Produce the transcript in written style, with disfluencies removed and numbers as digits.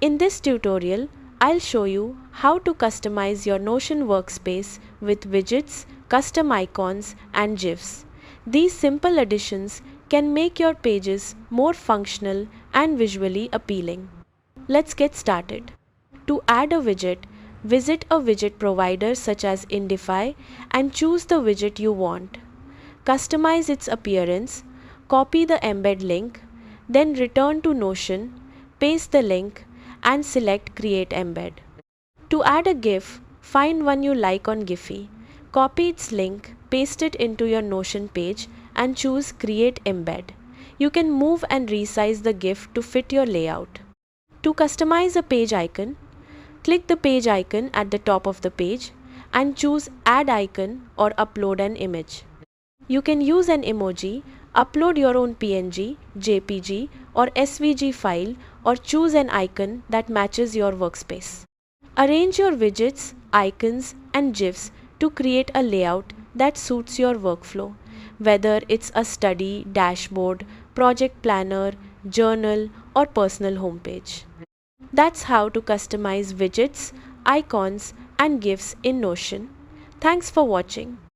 In this tutorial, I'll show you how to customize your Notion workspace with widgets, custom icons, and GIFs. These simple additions can make your pages more functional and visually appealing. Let's get started. To add a widget, visit a widget provider such as Indify and choose the widget you want. Customize its appearance, copy the embed link, then return to Notion, paste the link, and select Create Embed. To add a GIF, find one you like on Giphy, copy its link, paste it into your Notion page, and choose Create Embed. You can move and resize the GIF to fit your layout. To customize a page icon, click the page icon at the top of the page and choose Add Icon or Upload an Image. You can use an emoji, upload your own PNG, JPG, or SVG file, or choose an icon that matches your workspace. Arrange your widgets, icons, and GIFs to create a layout that suits your workflow, whether it's a study, dashboard, project planner, journal, or personal homepage. That's how to customize widgets, icons, and GIFs in Notion. Thanks for watching.